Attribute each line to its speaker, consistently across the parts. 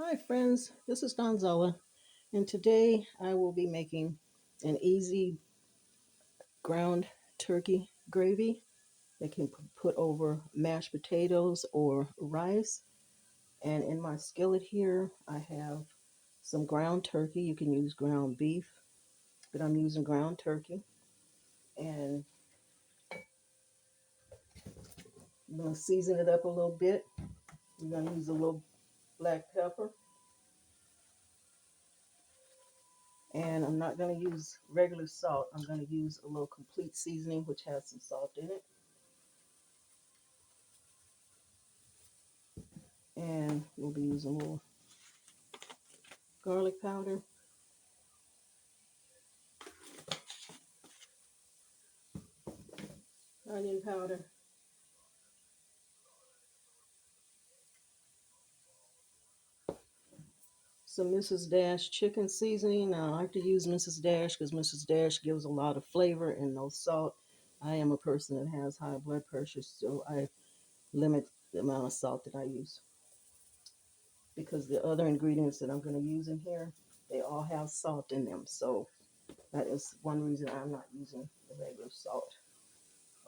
Speaker 1: Hi friends, this is Donzella, and today I will be making an easy ground turkey gravy that can put over mashed potatoes or rice. And in my skillet here, I have some ground turkey. You can use ground beef, but I'm using ground turkey. And I'm going to season it up a little bit. I'm going to use a little black pepper. And I'm not going to use regular salt. I'm going to use a little complete seasoning, which has some salt in it. And we'll be using a little garlic powder, onion powder, some Mrs. Dash chicken seasoning. Now, I like to use Mrs. Dash because Mrs. Dash gives a lot of flavor and no salt. I am a person that has high blood pressure, so I limit the amount of salt that I use because the other ingredients that I'm going to use in here, they all have salt in them. So that is one reason I'm not using the regular salt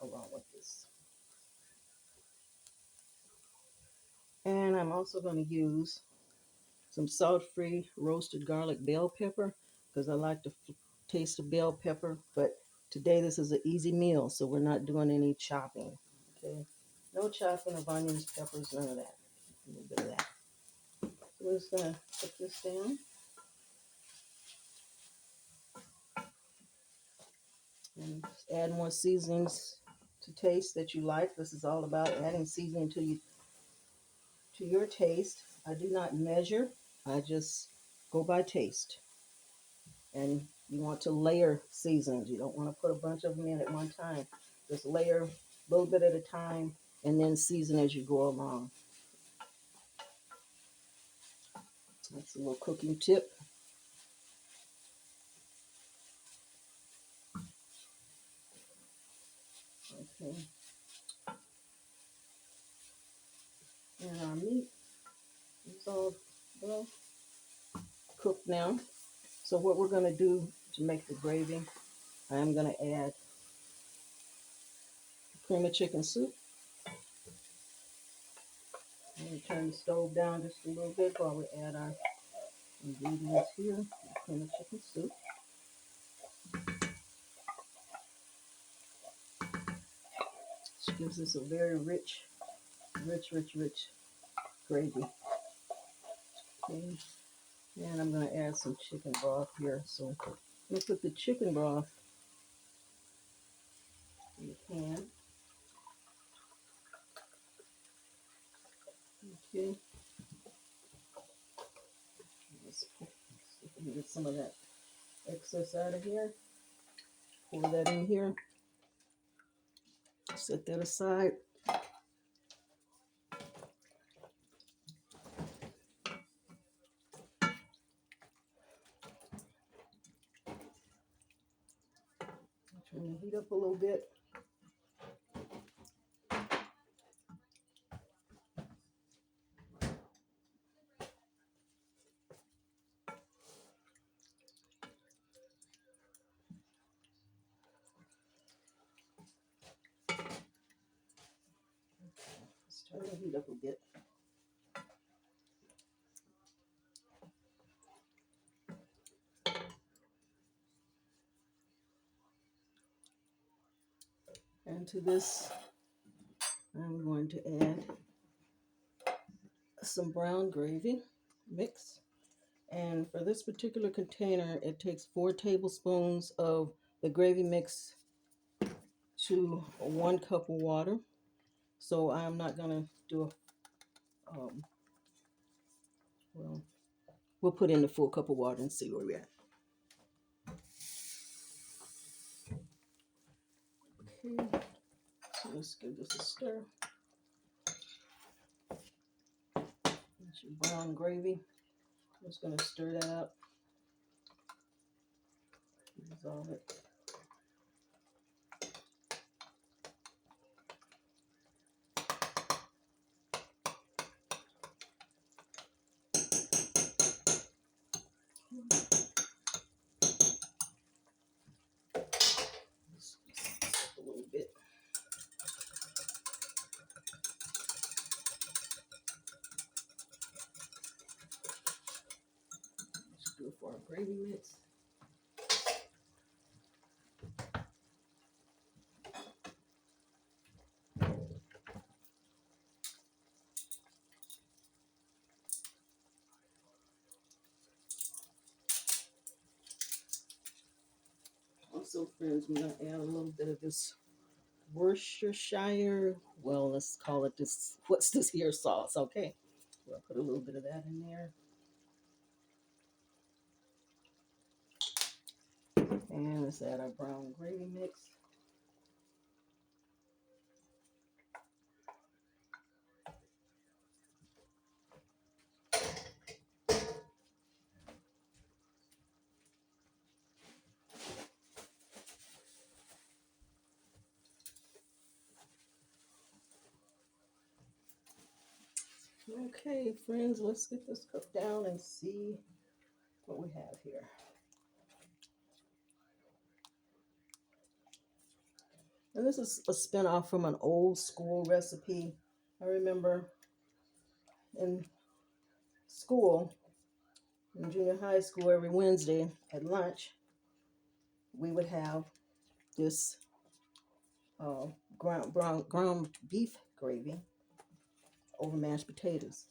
Speaker 1: along with this. And I'm also going to use some salt-free roasted garlic bell pepper because I like to taste the bell pepper. But today this is an easy meal, so we're not doing any chopping. Okay, no chopping of onions, peppers, none of that. A little bit of that. So we're just gonna put this down and add more seasonings to taste that you like. This is all about adding seasoning to your taste. I do not measure. I just go by taste. And you want to layer seasonings. You don't want to put a bunch of them in at one time. Just layer a little bit at a time and then season as you go along. That's a little cooking tip. Okay. And our meat is all well cooked now. So what we're going to do to make the gravy, I am going to add cream of chicken soup. I'm going to turn the stove down just a little bit while we add our ingredients here. Cream of chicken soup. Which gives us a very rich gravy. Okay. And I'm going to add some chicken broth here. So I'm going to put the chicken broth in the pan. Okay. Let's see if we can get some of that excess out of here. Pour that in here. Set that aside. Turn the heat up a little bit. Let's turn the heat up a bit. And to this, I'm going to add some brown gravy mix. And for this particular container, it takes 4 tablespoons of the gravy mix to 1 cup of water. So I'm not going to do well, we'll put in the full cup of water and see where we're at. Okay, so let's give this a stir. That's your brown gravy. I'm just going to stir that up. Dissolve it. for our gravy mix. Also, friends, we're going to add a little bit of this Worcestershire, well, let's call it this, what's this here sauce, okay? We'll put a little bit of that in there. And let's add our brown gravy mix. Okay, friends, let's get this cooked down and see what we have here. And this is a spin-off from an old school recipe. I remember in school, in junior high school, every Wednesday at lunch, we would have this ground beef gravy over mashed potatoes.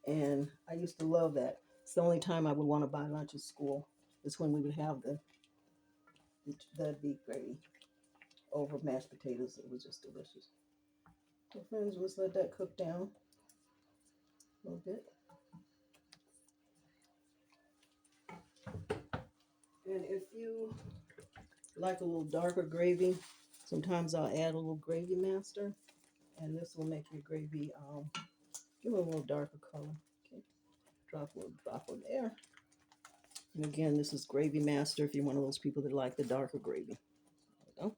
Speaker 1: And I used to love that. It's the only time I would want to buy lunch at school is when we would have the beef gravy over mashed potatoes. It was just delicious. So friends, let's let that cook down a little bit. And if you like a little darker gravy, sometimes I'll add a little gravy master, and this will make your gravy give it a little darker color. Okay, drop a little drop on there. And again, this is gravy master if you're one of those people that like the darker gravy. There we go.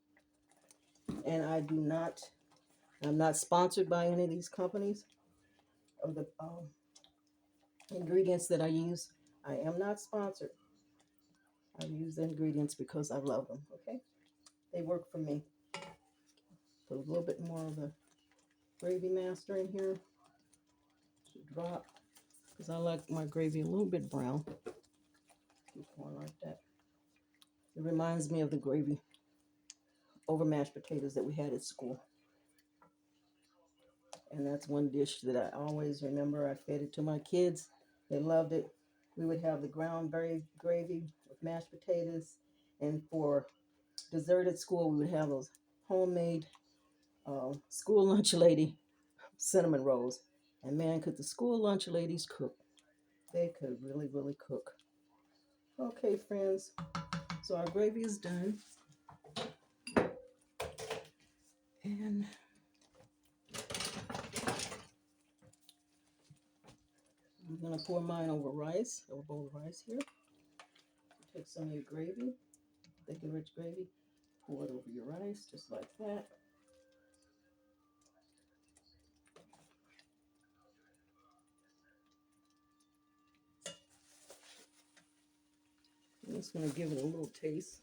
Speaker 1: And I'm not sponsored by any of these companies of the ingredients that I use. I am not sponsored. I use the ingredients because I love them. Okay, they work for me. Put a little bit more of the gravy master in here. Should drop because I like my gravy a little bit brown. Keep going like that. It reminds me of the gravy over mashed potatoes that we had at school. And that's one dish that I always remember. I fed it to my kids. They loved it. We would have the ground gravy with mashed potatoes. And for dessert at school, we would have those homemade school lunch lady cinnamon rolls. And man, could the school lunch ladies cook. They could really, really cook. Okay, friends. So our gravy is done. And I'm going to pour mine over rice, over a bowl of rice here. Take some of your gravy, thick and rich gravy, pour it over your rice, just like that. I'm just going to give it a little taste.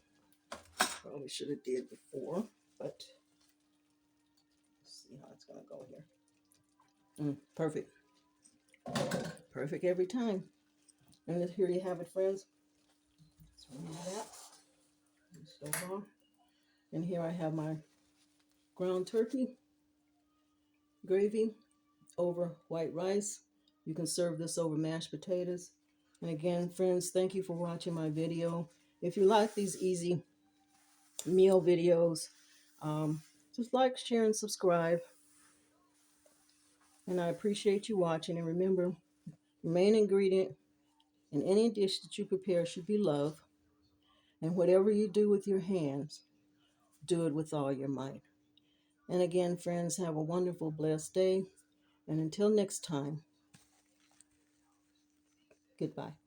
Speaker 1: Probably should have did before, but let's see how it's going to go here. Perfect. Perfect every time. And here you have it, friends. Let's remove that. Stove on. And here I have my ground turkey gravy over white rice. You can serve this over mashed potatoes. And again, friends, thank you for watching my video. If you like these easy meal videos, just like, share, and subscribe. And I appreciate you watching. And remember, the main ingredient in any dish that you prepare should be love. And whatever you do with your hands, do it with all your might. And again, friends, have a wonderful, blessed day. And until next time, goodbye.